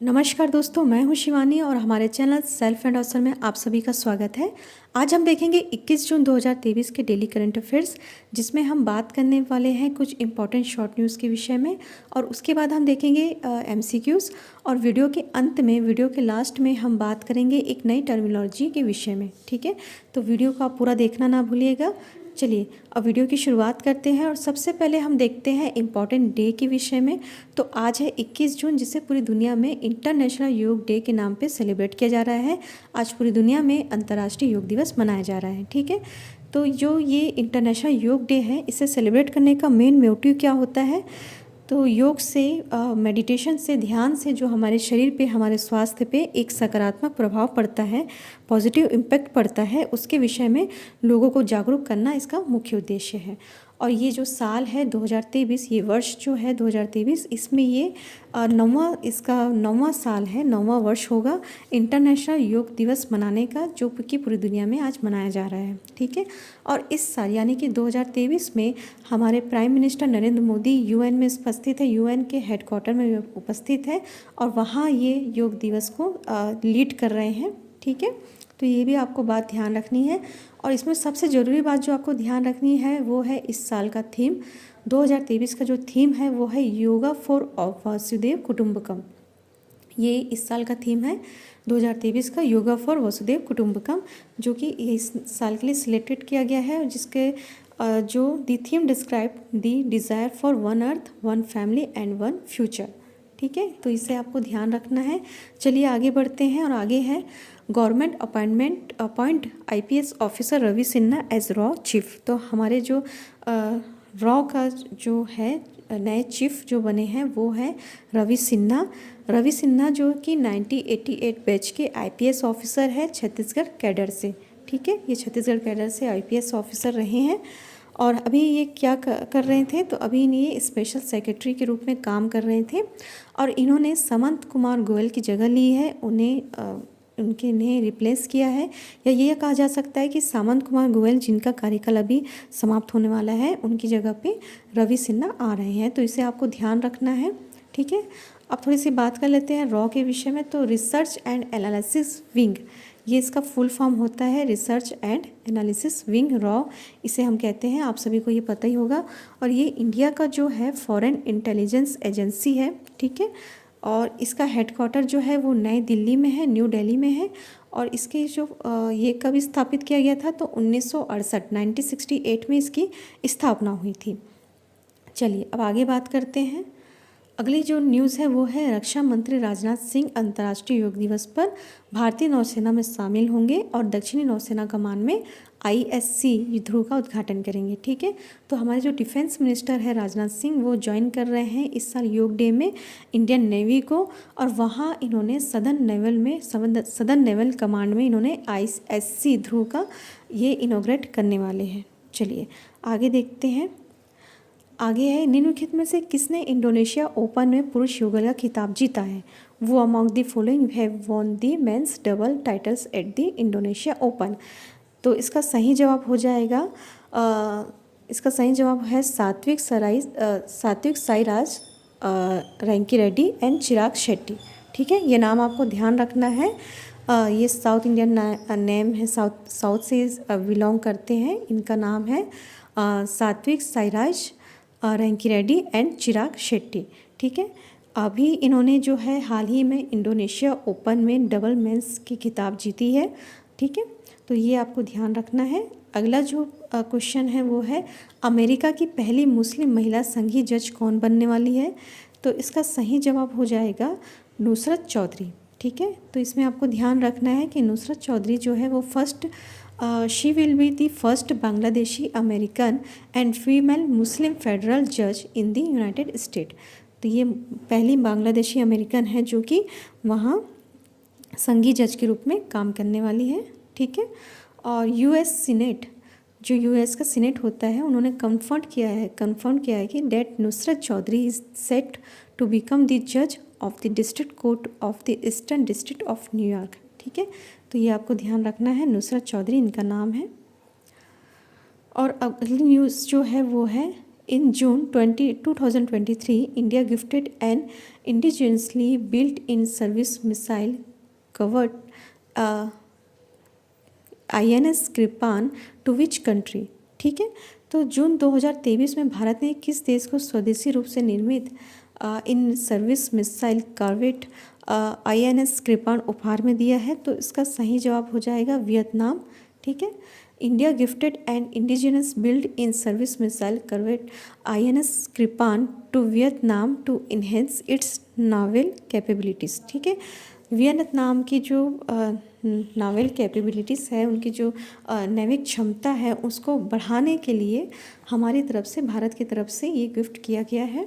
नमस्कार दोस्तों, मैं हूं शिवानी और हमारे चैनल सेल्फ एंड हसल में आप सभी का स्वागत है। आज हम देखेंगे 21 जून 2023 के डेली करंट अफेयर्स, जिसमें हम बात करने वाले हैं कुछ इंपॉर्टेंट शॉर्ट न्यूज़ के विषय में। और उसके बाद हम देखेंगे एमसीक्यूज़, और वीडियो के अंत में, वीडियो के लास्ट में हम बात करेंगे एक नई टर्मिनोलॉजी के विषय में। ठीक है, तो वीडियो को आप पूरा देखना ना भूलिएगा। चलिए अब वीडियो की शुरुआत करते हैं और सबसे पहले हम देखते हैं इम्पॉर्टेंट डे के विषय में। तो आज है 21 जून, जिसे पूरी दुनिया में इंटरनेशनल योग डे के नाम पे सेलिब्रेट किया जा रहा है। आज पूरी दुनिया में अंतर्राष्ट्रीय योग दिवस मनाया जा रहा है। ठीक है, तो जो ये इंटरनेशनल योग डे है, इसे सेलिब्रेट करने का मेन मोटिव क्या होता है? तो योग से, मेडिटेशन से, ध्यान से जो हमारे शरीर पे, हमारे स्वास्थ्य पे एक सकारात्मक प्रभाव पड़ता है, पॉजिटिव इम्पैक्ट पड़ता है, उसके विषय में लोगों को जागरूक करना इसका मुख्य उद्देश्य है। और ये जो साल है 2023, ये वर्ष जो है 2023, इसमें ये नौवां साल है, नौवां वर्ष होगा इंटरनेशनल योग दिवस मनाने का, जो कि पूरी दुनिया में आज मनाया जा रहा है। ठीक है, और इस साल यानी कि 2023 में हमारे prime minister Narendra Modi UN में उपस्थित है, यूएन के हेडक्वार्टर में उपस्थित है, और वहाँ ये योग दिवस को लीड कर रहे हैं। ठीक है, तो ये भी आपको बात ध्यान रखनी है। और इसमें सबसे ज़रूरी बात जो आपको ध्यान रखनी है वो है इस साल का थीम। 2023 का जो थीम है वो है योगा फॉर वसुधैव कुटुंबकम। ये इस साल का थीम है 2023 का, योगा फॉर वसुधैव कुटुंबकम, जो कि इस साल के लिए सिलेक्टेड किया गया है, और जिसके जो the theme describe the desire for one earth, one family and one future. ठीक है, तो इसे आपको ध्यान रखना है। चलिए आगे बढ़ते हैं, और आगे है government appoint IPS officer Ravi Sinha as रॉ चीफ। तो हमारे जो रॉ का जो है नए चीफ जो बने हैं वो है रवि सिन्हा, जो कि 1988 बैच के आईपीएस ऑफिसर है छत्तीसगढ़ कैडर से। ठीक है, ये छत्तीसगढ़ कैडर से आईपीएस ऑफिसर रहे हैं। और अभी ये क्या कर रहे थे? तो अभी ये स्पेशल सेक्रेटरी के रूप में काम कर रहे थे, और इन्होंने समंत कुमार गोयल की जगह ली है, इन्हें रिप्लेस किया है। या ये कहा जा सकता है कि सामंत कुमार गोयल, जिनका कार्यकाल अभी समाप्त होने वाला है, उनकी जगह पे रवि सिन्हा आ रहे हैं। तो इसे आपको ध्यान रखना है। ठीक है, अब थोड़ी सी बात कर लेते हैं रॉ के विषय में। तो रिसर्च एंड एनालिसिस विंग, ये इसका फुल फॉर्म होता है, research and analysis wing, raw इसे हम कहते हैं, आप सभी को ये पता ही होगा। और ये इंडिया का जो है फॉरेन इंटेलिजेंस एजेंसी है। ठीक है, और इसका हेडक्वार्टर जो है वो नई दिल्ली में है, न्यू दिल्ली में है। और इसके जो ये कब स्थापित किया गया था? तो 1968 में इसकी स्थापना हुई थी। चलिए अब आगे बात करते हैं। अगली जो न्यूज़ है वो है रक्षा मंत्री राजनाथ सिंह अंतर्राष्ट्रीय योग दिवस पर भारतीय नौसेना में शामिल होंगे और दक्षिणी नौसेना कमान में ISC ध्रुव का उद्घाटन करेंगे। ठीक है, तो हमारे जो डिफेंस मिनिस्टर है राजनाथ सिंह, वो ज्वाइन कर रहे हैं इस साल योग डे में इंडियन नेवी को, और वहाँ इन्होंने सदर्न नेवल कमांड में इन्होंने ISC ध्रुव का ये इनोग्रेट करने वाले हैं। चलिए आगे देखते हैं। आगे है निम्नलिखित में से किसने इंडोनेशिया ओपन में पुरुष युगल का खिताब जीता है? वो among the following have won the men's double titles at the Indonesia open. तो इसका सही जवाब हो जाएगा, इसका सही जवाब है सात्विक साईराज रैंकीरेड्डी एंड चिराग शेट्टी। ठीक है, ये नाम आपको ध्यान रखना है। ये साउथ इंडियन नेम है, साउथ से बिलोंग करते हैं। इनका नाम है सात्विक साईराज रैंकीरेड्डी एंड चिराग शेट्टी। ठीक है, अभी इन्होंने जो है हाल ही में इंडोनेशिया ओपन में डबल मेंस की खिताब जीती है। ठीक है, तो ये आपको ध्यान रखना है। अगला जो क्वेश्चन है वो है अमेरिका की पहली मुस्लिम महिला संघीय जज कौन बनने वाली है? तो इसका सही जवाब हो जाएगा नुसरत चौधरी। ठीक है, तो इसमें आपको ध्यान रखना है कि नुसरत चौधरी जो है वो she will be the first Bangladeshi American and female Muslim federal जज इन द यूनाइटेड स्टेट। तो ये पहली बांग्लादेशी अमेरिकन है जो कि वहाँ संघीय जज के रूप में काम करने वाली है। ठीक है, और US सीनेट, जो US का सीनेट होता है, उन्होंने कन्फर्म किया है कि that Nusrat Chaudhary is set to become the जज of the district court of the eastern district of New York. ठीक है, तो ये आपको ध्यान रखना है, नुसरत चौधरी इनका नाम है। और अगली न्यूज़ जो है वो है In June 2023, India gifted an indigenously built-in service missile covered INS Kirpan to which country. ठीक है, तो जून 2023 में भारत ने किस देश को स्वदेशी रूप से निर्मित इन सर्विस मिसाइल कॉर्वेट INS कृपान उपहार में दिया है? तो इसका सही जवाब हो जाएगा वियतनाम। ठीक है, India gifted and indigenous build in service missile corvette INS Kirpan to Vietnam to enhance its naval capabilities. ठीक है, वियतनाम की जो नावल कैपेबिलिटीज़ है, उनकी जो नैविक क्षमता है, उसको बढ़ाने के लिए हमारी तरफ से, भारत की तरफ से ये गिफ्ट किया गया है।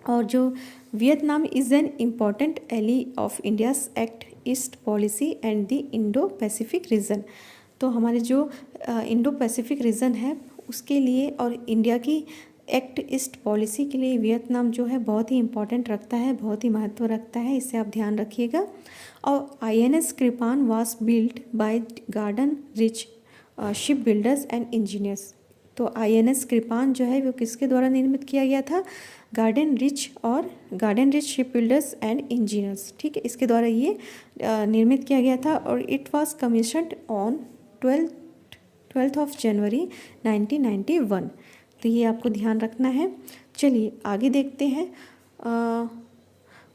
और जो Vietnam is an important ally of India's act east policy and the Indo Pacific region. तो हमारे जो इंडो पैसिफिक रीजन है उसके लिए और इंडिया की एक्ट ईस्ट पॉलिसी के लिए वियतनाम जो है बहुत ही इम्पॉर्टेंट रखता है, बहुत ही महत्व रखता है, इसे आप ध्यान रखिएगा। और INS Kirpan was built by Garden Reach ship builders and engineers. तो INS कृपान जो है वो किसके द्वारा निर्मित किया गया था? Garden Reach ship builders and engineers. ठीक है, इसके द्वारा ये निर्मित किया गया था और it was commissioned on 12th of January 1991। तो ये आपको ध्यान रखना है। चलिए आगे देखते हैं।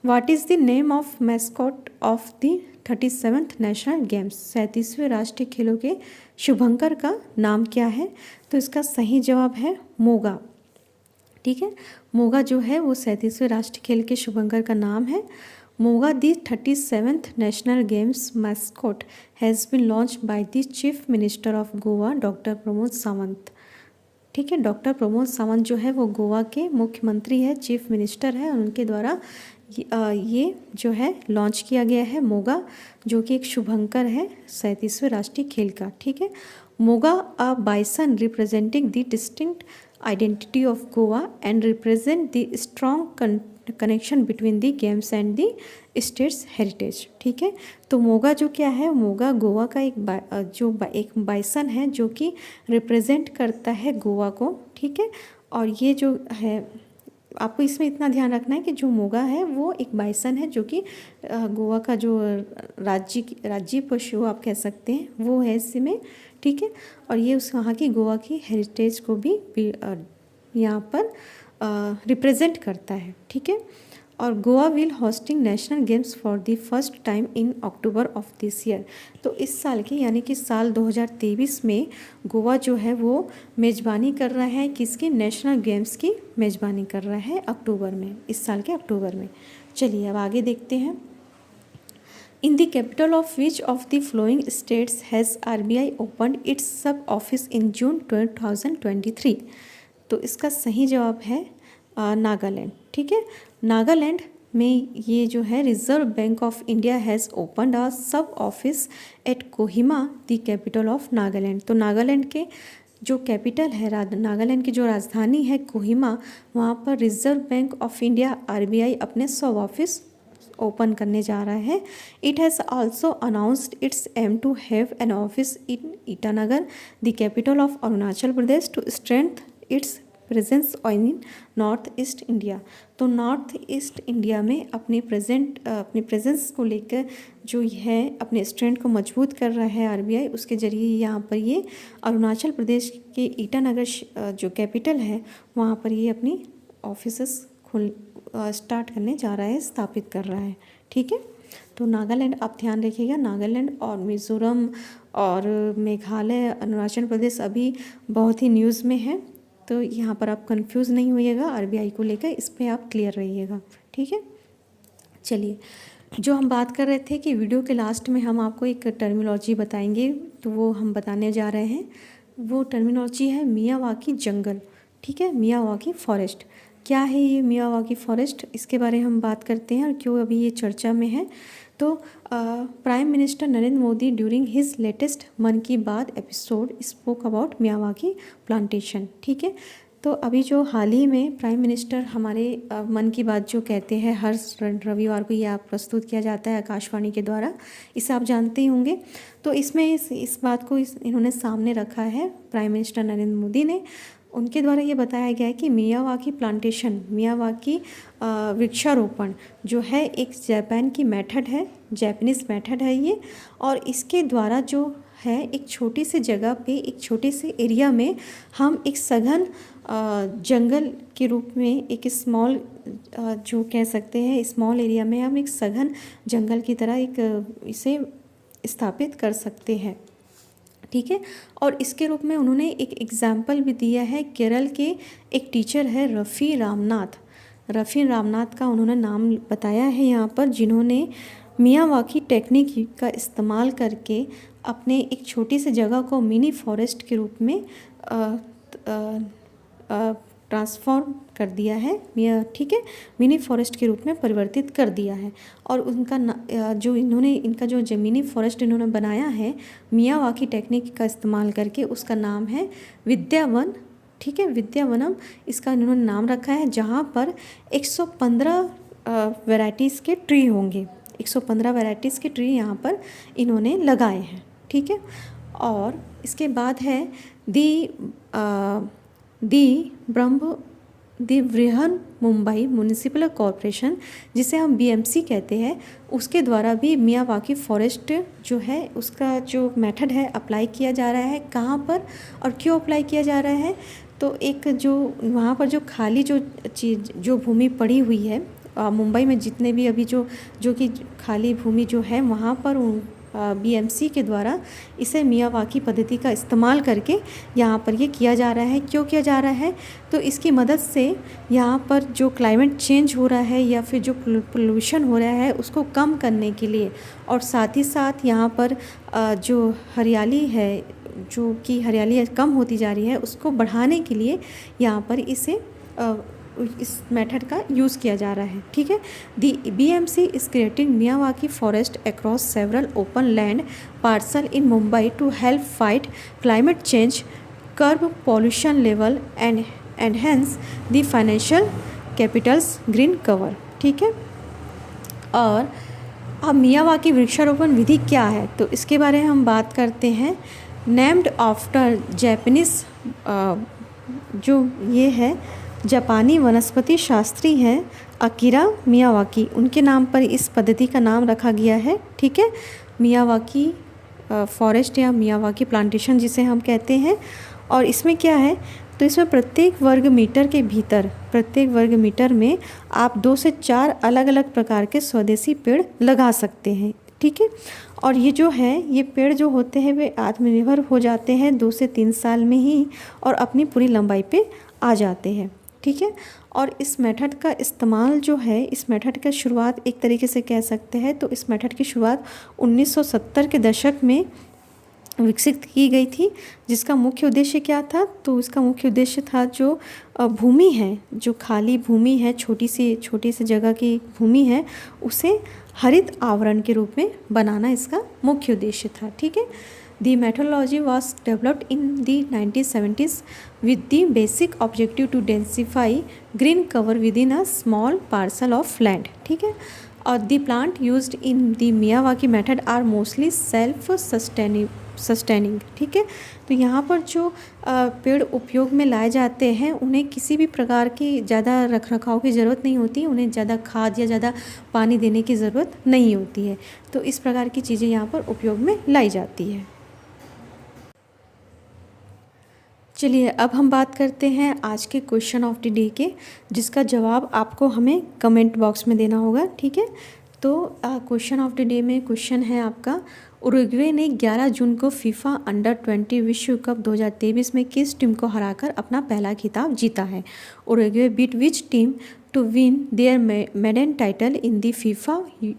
What is the name of mascot of the 37th national games? 37वें राष्ट्रीय खेलों के शुभंकर का नाम क्या है? तो इसका सही जवाब है मोगा। ठीक है, मोगा जो है वो 37वें राष्ट्रीय खेल के शुभंकर का नाम है। Moga the 37th national games mascot has been launch by the chief minister of Goa doctor Pramod Sawant. ठीक है, डॉक्टर प्रमोद सावंत जो है वो गोवा के मुख्यमंत्री है, चीफ मिनिस्टर है, और उनके द्वारा ये जो है लॉन्च किया गया है मोगा, जो कि एक शुभंकर है 37वें राष्ट्रीय खेल का। ठीक है, Moga a bison representing the distinct identity of Goa and represent the strong connection between the games and the state's heritage. ठीक है, तो मोगा जो क्या है, मोगा गोवा का एक बाइसन है जो कि रिप्रेजेंट करता है गोवा को। ठीक है, और ये जो है आपको इसमें इतना ध्यान रखना है कि जो मोगा है वो एक बाइसन है जो कि गोवा का जो राज्य पशु आप कह सकते हैं वो है इसमें। ठीक है, और ये उस वहाँ की गोवा की हेरिटेज को भी यहाँ पर रिप्रेजेंट करता है। ठीक है, और Goa will hosting national games for the first time in October of this year. तो इस साल की यानी कि साल 2023 में गोवा जो है वो मेज़बानी कर रहा है, किसकी? नेशनल गेम्स की मेज़बानी कर रहा है अक्टूबर में, इस साल के अक्टूबर में। चलिए अब आगे देखते हैं। In the capital of which of the flowing states has RBI opened it's सब ऑफिस इन जून 2023? तो इसका सही जवाब है नागालैंड। ठीक है, नागालैंड में ये जो है Reserve bank of India has opened a sub office at Kohima the capital of Nagaland. तो नागालैंड के जो कैपिटल है, नागालैंड की जो राजधानी है कोहिमा, वहाँ पर reserve bank of India RBI अपने सब ऑफिस ओपन करने जा रहा है। It has also announced its aim to have an office in Itanagar the capital of Arunachal Pradesh to strength its presence in north east India. तो नॉर्थ ईस्ट इंडिया में अपनी presence को लेकर जो है अपने स्ट्रेंथ को मजबूत कर रहा है RBI, उसके ज़रिए यहाँ पर ये अरुणाचल प्रदेश के ईटानगर जो कैपिटल है वहाँ पर ये अपनी ऑफिसेस स्टार्ट करने जा रहा है, स्थापित कर रहा है। ठीक है, तो नागालैंड आप ध्यान रखिएगा, नागालैंड और मिज़ोरम और मेघालय, अरुणाचल प्रदेश अभी बहुत ही न्यूज़ में है, तो यहाँ पर आप कंफ्यूज नहीं होइएगा RBI को लेकर, इस पर आप क्लियर रहिएगा। ठीक है, चलिए जो हम बात कर रहे थे कि वीडियो के लास्ट में हम आपको एक टर्मिनोलॉजी बताएंगे, तो वो हम बताने जा रहे हैं। वो टर्मिनोलॉजी है मियावाकी जंगल। ठीक है, मियावाकी फॉरेस्ट। क्या है ये मियावाकी फॉरेस्ट? इसके बारे में हम बात करते हैं और क्यों अभी ये चर्चा में है। तो prime minister Narendra Modi during his latest मन की बात episode spoke about Miyawaki plantation. ठीक है, तो अभी जो हाल ही में प्राइम मिनिस्टर हमारे मन की बात जो कहते हैं हर रविवार को ये आप प्रस्तुत किया जाता है आकाशवाणी के द्वारा, इसे आप जानते ही होंगे। तो इसमें इस बात को इन्होंने सामने रखा है प्राइम मिनिस्टर नरेंद्र मोदी ने। उनके द्वारा ये बताया गया है कि मियावाकी प्लांटेशन, मियावाकी वृक्षारोपण जो है एक जापान की मेथड है, जापानीज़ मेथड है ये। और इसके द्वारा जो है एक छोटी सी जगह पे, एक छोटे से एरिया में हम एक सघन जंगल के रूप में, एक स्मॉल जो कह सकते हैं स्मॉल एरिया में हम एक सघन जंगल की तरह एक इसे स्थापित कर सकते हैं, ठीक है। और इसके रूप में उन्होंने एक एग्जाम्पल भी दिया है। केरल के एक टीचर है रफ़ी रामनाथ का उन्होंने नाम बताया है यहाँ पर, जिन्होंने मियावाकी टेक्निक का इस्तेमाल करके अपने एक छोटी सी जगह को मिनी फॉरेस्ट के रूप में ट्रांसफॉर्म कर दिया है, ठीक है, मिनी फॉरेस्ट के रूप में परिवर्तित कर दिया है। और उनका जो इन्होंने इनका जो मिनी फॉरेस्ट इन्होंने बनाया है मियावाकी टेक्निक का इस्तेमाल करके, उसका नाम है विद्यावन, ठीक है, विद्यावनम इसका इन्होंने नाम रखा है, जहाँ पर 115 वैरायटीज़ के ट्री होंगे, 115 वैरायटीज़ के ट्री यहाँ पर इन्होंने लगाए हैं, ठीक है। और इसके बाद है दी बृहन मुंबई म्युनिसिपल कॉरपोरेशन, जिसे हम BMC कहते हैं, उसके द्वारा भी मियावाकी फॉरेस्ट जो है उसका जो मेथड है अप्लाई किया जा रहा है। कहाँ पर और क्यों अप्लाई किया जा रहा है? तो एक जो वहाँ पर जो खाली जो भूमि पड़ी हुई है मुंबई में, जितने भी अभी जो कि खाली भूमि जो है वहाँ पर BMC के द्वारा इसे मियावाकी पद्धति का इस्तेमाल करके यहाँ पर ये किया जा रहा है। क्यों किया जा रहा है? तो इसकी मदद से यहाँ पर जो क्लाइमेट चेंज हो रहा है या फिर जो पोल्यूशन हो रहा है उसको कम करने के लिए, और साथ ही साथ यहाँ पर जो हरियाली है, जो कि हरियाली कम होती जा रही है, उसको बढ़ाने के लिए यहाँ पर इस मेथड का यूज़ किया जा रहा है, ठीक है। The BMC is creating Miyawaki forest across several open land parcel in Mumbai to help fight climate change, curb pollution level and enhance the financial capital's green cover, ठीक है। और अब मियावाकी वृक्षारोपण विधि क्या है, तो इसके बारे में हम बात करते हैं। नेम्ड आफ्टर जापानीज, जो ये है जापानी वनस्पति शास्त्री हैं अकीरा मियावाकी, उनके नाम पर इस पद्धति का नाम रखा गया है, ठीक है, मियावाकी फॉरेस्ट या मियावाकी प्लांटेशन जिसे हम कहते हैं। और इसमें क्या है, तो इसमें प्रत्येक वर्ग मीटर में आप 2 से 4 अलग अलग प्रकार के स्वदेशी पेड़ लगा सकते हैं, ठीक है। और ये जो है ये पेड़ जो होते हैं वे आत्मनिर्भर हो जाते हैं 2 से 3 साल में ही, और अपनी पूरी लंबाई पे आ जाते हैं, ठीक है। और इस मेथड का इस्तेमाल जो है, इस मेथड का शुरुआत एक तरीके से कह सकते हैं, तो इस मेथड की शुरुआत 1970 के दशक में विकसित की गई थी। जिसका मुख्य उद्देश्य क्या था, तो इसका मुख्य उद्देश्य था जो भूमि है, जो खाली भूमि है, छोटी सी जगह की भूमि है, उसे हरित आवरण के रूप में बनाना इसका मुख्य उद्देश्य था, ठीक है। The methodology was developed in the 1970s with the basic objective to densify green cover within a small parcel of land, ठीक है। और the plant used in the Miyawaki method are mostly self-sustaining, ठीक है। तो यहाँ पर जो पेड़ उपयोग में लाए जाते हैं उन्हें किसी भी प्रकार की ज़्यादा रखरखाव की ज़रूरत नहीं होती, उन्हें ज़्यादा खाद या ज़्यादा पानी देने की ज़रूरत नहीं होती है। तो इस प्रकार की चीज़ें यहाँ पर उपयोग में लाई जाती है। चलिए अब हम बात करते हैं आज के क्वेश्चन ऑफ द डे के, जिसका जवाब आपको हमें कमेंट बॉक्स में देना होगा, ठीक है। तो क्वेश्चन ऑफ द डे में क्वेश्चन है आपका, उरुग्वे ने 11 जून को फीफा अंडर-20 विश्व कप 2023 में किस टीम को हराकर अपना पहला खिताब जीता है? Uruguay beat which team to win their maiden title in the FIFA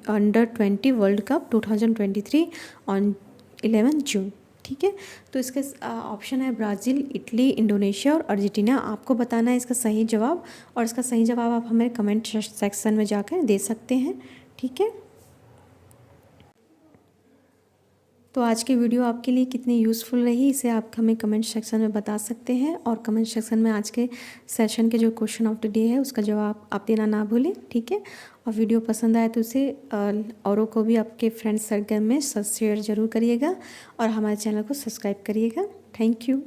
under twenty world cup 2023 on 11 June, ठीक है। तो इसके ऑप्शन है ब्राज़ील, इटली, इंडोनेशिया और अर्जेंटीना। आपको बताना है इसका सही जवाब, और इसका सही जवाब आप हमें कमेंट सेक्शन में जाकर दे सकते हैं, ठीक है। तो आज की वीडियो आपके लिए कितनी यूज़फुल रही इसे आप हमें कमेंट सेक्शन में बता सकते हैं, और कमेंट सेक्शन में आज के सेशन के जो क्वेश्चन ऑफ द डे है उसका जवाब आप देना ना भूलें, ठीक है। और वीडियो पसंद आए तो उसे औरों को भी आपके फ्रेंड्स सर्कल में शेयर ज़रूर करिएगा, और हमारे चैनल को सब्सक्राइब करिएगा। Thank you.